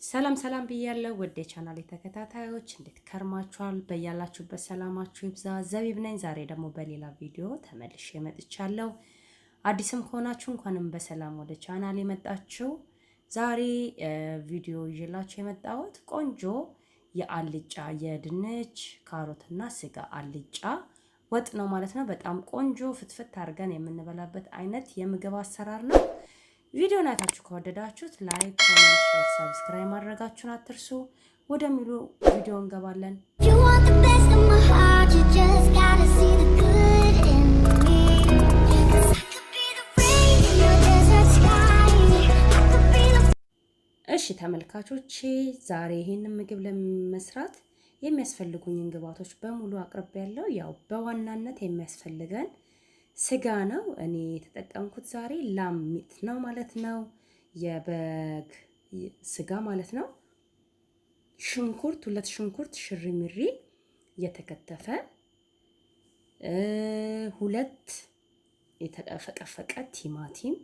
ሰላም ሰላም ብያለሁ ወደ ቻናሌ ተከታታዮች እንዴት ከርማችኋል? በያላችሁበት ሰላማችሁ ይብዛ። ዘቢብ ነኝ። ዛሬ ደግሞ በሌላ ቪዲዮ ተመልሼ መጥቻለሁ። አዲስም ከሆናችሁ እንኳንም በሰላም ወደ ቻናሌ መጣችሁ። ዛሬ ቪዲዮ ይዤላችሁ የመጣሁት ቆንጆ የአልጫ የድንች ካሮትና ስጋ አልጫ ወጥ ነው ማለት ነው። በጣም ቆንጆ ፍትፍት አድርገን የምንበላበት አይነት የምግብ አሰራር ነው። ቪዲዮን አይታችሁ ከወደዳችሁት ላይክ፣ ኮሜንት፣ ሼር፣ ሰብስክራይብ ማድረጋችሁን አትርሱ። ወደሚሉ ቪዲዮ እንገባለን። እሺ ተመልካቾቼ ዛሬ ይሄንን ምግብ ለመስራት የሚያስፈልጉኝን ግብአቶች በሙሉ አቅርቤያለሁ። ያው በዋናነት የሚያስፈልገን ስጋ ነው። እኔ የተጠቀምኩት ዛሬ ላም ሚት ነው ማለት ነው። የበግ ስጋ ማለት ነው። ሽንኩርት 2 ሽንኩርት ሽርሚሪ የተከተፈ 2 የተፈቀፈቀ ቲማቲም፣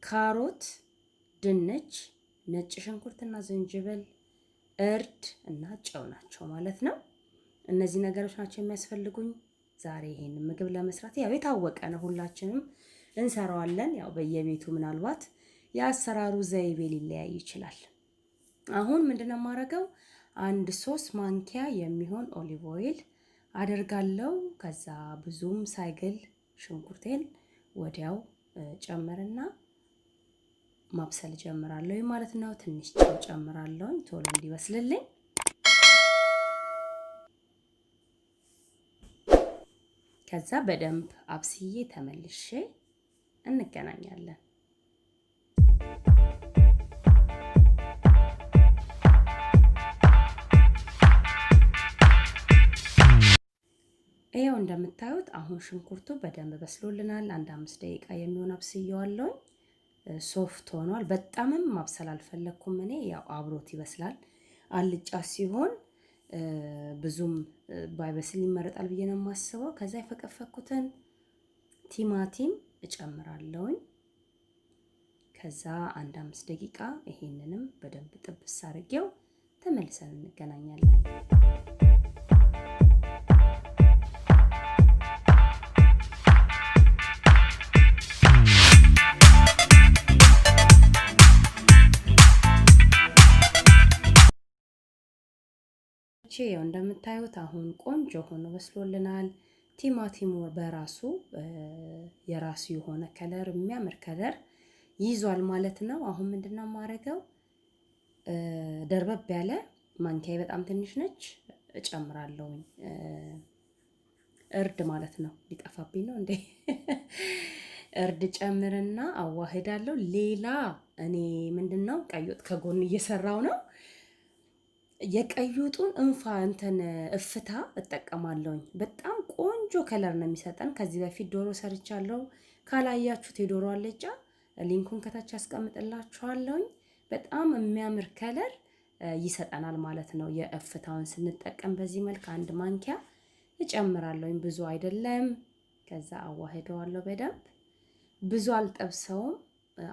ካሮት፣ ድንች፣ ነጭ ሽንኩርትና ዝንጅብል፣ እርድ እና ጨው ናቸው ማለት ነው። እነዚህ ነገሮች ናቸው የሚያስፈልጉኝ ዛሬ ይሄን ምግብ ለመስራት። ያው የታወቀ ነው፣ ሁላችንም እንሰራዋለን። ያው በየቤቱ ምናልባት የአሰራሩ ዘይቤ ሊለያይ ይችላል። አሁን ምንድነው ማረጋው? 1 ማንኪያ የሚሆን ኦሊቭ ኦይል አደርጋለሁ። ከዛ ብዙም ሳይግል ሽንኩርቴን ወዲያው ጨምርና ማብሰል ጀምራለሁ ማለት ነው። ትንሽ ጨው ጨምራለሁ ቶሎ እንዲበስልልኝ። ከዛ በደንብ አብስዬ ተመልሼ እንገናኛለን። ይሄው እንደምታዩት አሁን ሽንኩርቱ በደንብ በስሎልናል። 5 ደቂቃ የሚሆን አብስዬዋለሁ። ሶፍት ሆኗል። በጣምም ማብሰል አልፈለኩም እኔ፣ ያው አብሮት ይበስላል። አልጫ ሲሆን ብዙም ባይበስል ይመረጣል ብዬ ነው የማስበው። ከዛ የፈቀፈኩትን ቲማቲም እጨምራለሁ። ከዛ 5 ደቂቃ ይሄንንም በደንብ ጥብስ አድርጌው ተመልሰን እንገናኛለን። ያው እንደምታዩት አሁን ቆንጆ ሆኖ በስሎልናል። ቲማቲሙ በራሱ የራሱ የሆነ ከለር የሚያምር ከለር ይዟል ማለት ነው። አሁን ምንድነው ማረገው? ደርበብ ያለ ማንኪያ በጣም ትንሽ ነች እጨምራለሁ። እርድ ማለት ነው። ሊጠፋብኝ ነው እንዴ? እርድ ጨምርና አዋህዳለሁ። ሌላ እኔ ምንድነው ቀይ ወጥ ከጎን እየሰራው ነው። የቀዩጡን እፍታ እጠቀማለሁ። በጣም ቆንጆ ከለር ነው የሚሰጠን። ከዚህ በፊት ዶሮ ሰርቻለሁ። ካላያችሁት የዶሮ አልጫ ሊንኩን ከታች አስቀምጥላችኋለሁ። በጣም የሚያምር ከለር ይሰጠናል ማለት ነው። የእፍታውን ስንጠቀም በዚህ መልክ 1 ማንኪያ እጨምራለሁ። ብዙ አይደለም። ከዛ አዋህደዋለሁ በደንብ። ብዙ አልጠብሰውም።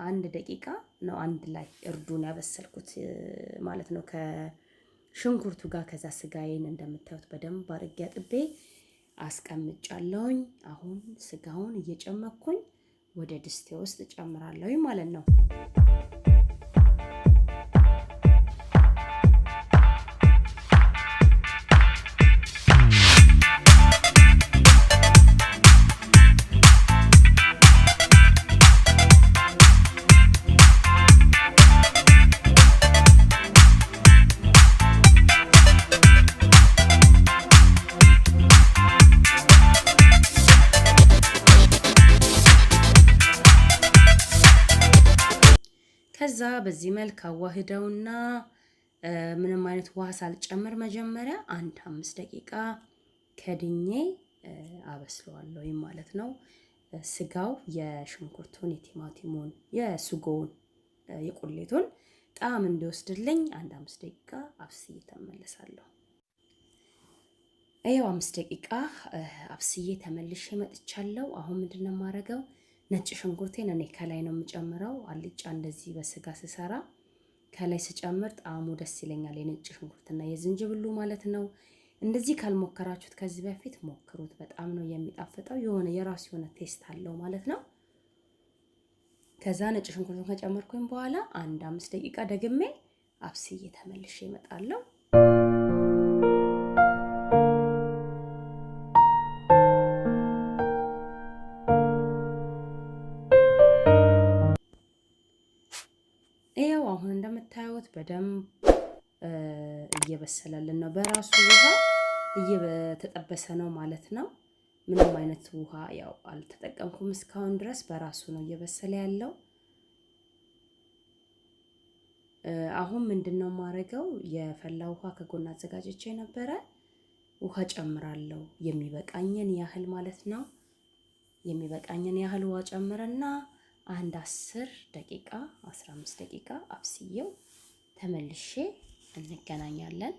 1 ደቂቃ ነው አንድ ላይ እርዱን ያበሰልኩት ማለት ነው ሽንኩርቱ ጋር። ከዛ ስጋዬን እንደምታዩት በደንብ አድርጌ አጥቤ አስቀምጫለሁ። አሁን ስጋውን እየጨመኩኝ ወደ ድስቴ ውስጥ ጨምራለሁ ማለት ነው። ከዛ በዚህ መልክ አዋህደውና ምንም አይነት ውሃ ሳልጨምር መጀመሪያ 5 ደቂቃ ከድኜ አበስለዋለሁ ማለት ነው። ስጋው የሽንኩርቱን፣ የቲማቲሙን፣ የሱጎውን፣ የቁሌቱን ጣዕም እንዲወስድልኝ 5 ደቂቃ አብስዬ ተመለሳለሁ። ይሄው 5 ደቂቃ አብስዬ ተመልሼ መጥቻለሁ። አሁን ምንድነው ማረገው? ነጭ ሽንኩርቴን እኔ ከላይ ነው የምጨምረው። አልጫ እንደዚህ በስጋ ስሰራ ከላይ ስጨምር ጣዕሙ ደስ ይለኛል የነጭ ሽንኩርትና የዝንጅብሉ ማለት ነው። እንደዚህ ካልሞከራችሁት ከዚህ በፊት ሞክሩት። በጣም ነው የሚጣፍጠው። የሆነ የራሱ የሆነ ቴስት አለው ማለት ነው። ከዛ ነጭ ሽንኩርቱን ከጨመርኩኝ በኋላ 5 ደቂቃ ደግሜ አብስዬ ተመልሼ እመጣለሁ። አሁን እንደምታዩት በደንብ እየበሰለልን ነው። በራሱ ውሃ እየተጠበሰ ነው ማለት ነው። ምንም አይነት ውሃ ያው አልተጠቀምኩም እስካሁን ድረስ። በራሱ ነው እየበሰለ ያለው። አሁን ምንድነው ማረገው? የፈላ ውሃ ከጎን አዘጋጅቼ ነበረ። ውሃ ጨምራለሁ የሚበቃኝን ያህል ማለት ነው። የሚበቃኝን ያህል ውሃ ጨምረና 10 ደቂቃ 15 ደቂቃ አብስዬው ተመልሼ እንገናኛለን።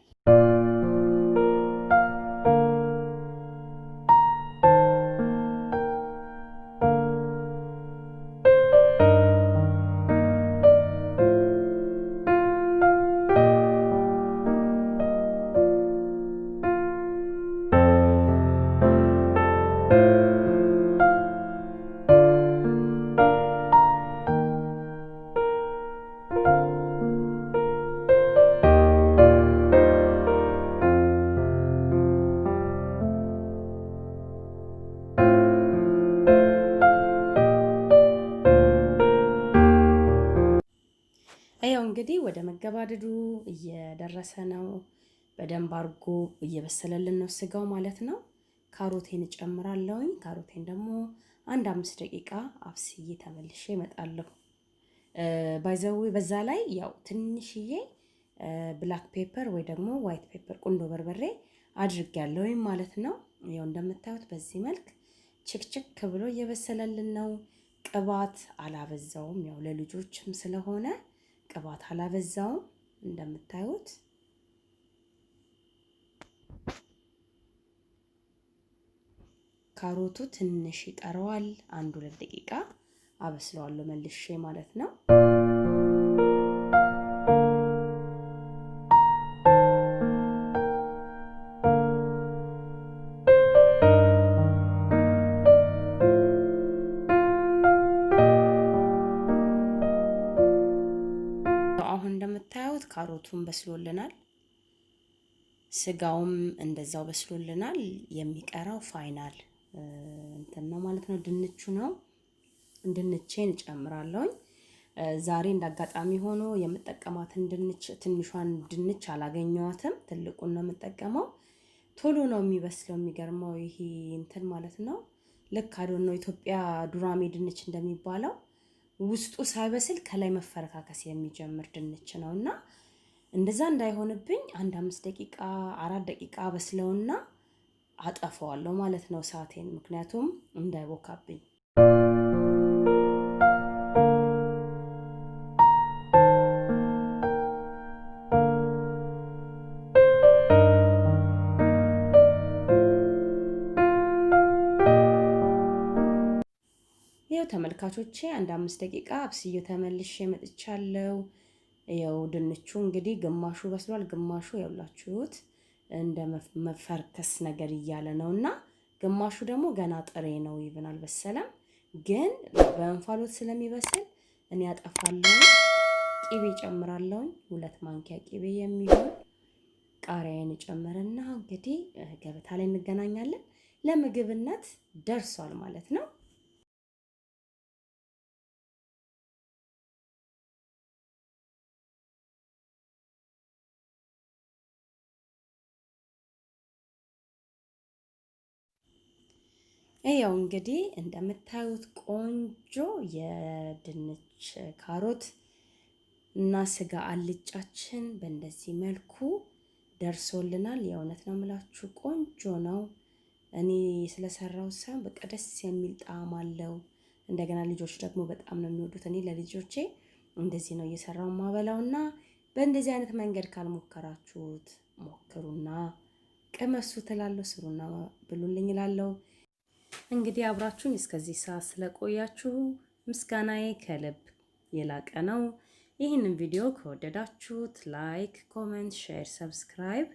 እንግዲህ ወደ መገባደዱ እየደረሰ ነው። በደንብ አርጎ እየበሰለልን ነው ስጋው ማለት ነው። ካሮቴን ጨምራለሁኝ። ካሮቴን ደግሞ 5 ደቂቃ አብስዬ ተመልሼ እመጣለሁ። ባይዘው በዛ ላይ ያው ትንሽዬ ብላክ ፔፐር ወይ ደግሞ ዋይት ፔፐር ቁንዶ በርበሬ አድርጌያለሁኝ ማለት ነው። ያው እንደምታዩት በዚህ መልክ ችክችክ ብሎ እየበሰለልን ነው። ቅባት አላበዛውም። ያው ለልጆችም ስለሆነ ቅባት አላበዛውም። እንደምታዩት ካሮቱ ትንሽ ይቀረዋል። 1-2 ደቂቃ አበስለዋለሁ መልሼ ማለት ነው። ካሮቱን በስሎልናል። ስጋውም እንደዛው በስሎልናል። የሚቀረው ፋይናል እንትን ነው ማለት ነው። ድንቹ ነው። ድንቼን እጨምራለሁኝ። ዛሬ እንዳጋጣሚ ሆኖ የምጠቀማትን ድንች ትንሿን ድንች አላገኘዋትም። ትልቁን ነው የምጠቀመው። ቶሎ ነው የሚበስለው። የሚገርመው ይሄ እንትን ማለት ነው። ልክ አይደል ነው ኢትዮጵያ ዱራሜ ድንች እንደሚባለው ውስጡ ሳይበስል ከላይ መፈረካከስ የሚጀምር ድንች ነውና እንደዛ እንዳይሆንብኝ 5 ደቂቃ 4 ደቂቃ በስለውና አጠፋዋለሁ ማለት ነው ሳቴን፣ ምክንያቱም እንዳይቦካብኝ። ተመልካቾቼ 5 ደቂቃ አብስዬው ተመልሼ መጥቻለሁ። ያው ድንቹ እንግዲህ ግማሹ በስሏል፣ ግማሹ ያውላችሁት እንደ መፈርከስ ነገር እያለ ነውና ግማሹ ደግሞ ገና ጥሬ ነው፣ ይብናል በሰለም። ግን በእንፋሎት ስለሚበስል እኔ አጠፋለሁ። ቂቤ ጨምራለሁ። 2 ማንኪያ ቂቤ የሚሆን ቃሪያን ጨምረና እንግዲህ ገበታ ላይ እንገናኛለን። ለምግብነት ደርሷል ማለት ነው። ያው እንግዲህ እንደምታዩት ቆንጆ የድንች ካሮት እና ስጋ አልጫችን በእንደዚህ መልኩ ደርሶልናል። የእውነት ነው የምላችሁ ቆንጆ ነው። እኔ ስለሰራው ሳይሆን በቃ ደስ የሚል ጣዕም አለው። እንደገና ልጆች ደግሞ በጣም ነው የሚወዱት። እኔ ለልጆቼ እንደዚህ ነው እየሰራው ማበላውና በእንደዚህ አይነት መንገድ ካልሞከራችሁት ሞክሩና ቅመሱ ትላለሁ። ስሩና ብሉልኝ እላለሁ። እንግዲህ አብራችሁኝ እስከዚህ ሰዓት ስለቆያችሁ ምስጋናዬ ከልብ የላቀ ነው። ይህንን ቪዲዮ ከወደዳችሁት ላይክ፣ ኮሜንት፣ ሼር፣ ሰብስክራይብ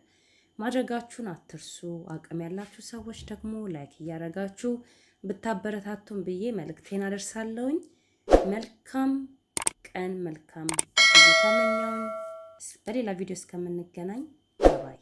ማድረጋችሁን አትርሱ። አቅም ያላችሁ ሰዎች ደግሞ ላይክ እያደረጋችሁ ብታበረታቱን ብዬ መልእክቴን አደርሳለሁኝ። መልካም ቀን፣ መልካም ጊዜ ተመኘሁኝ። በሌላ ቪዲዮ እስከምንገናኝ ባይ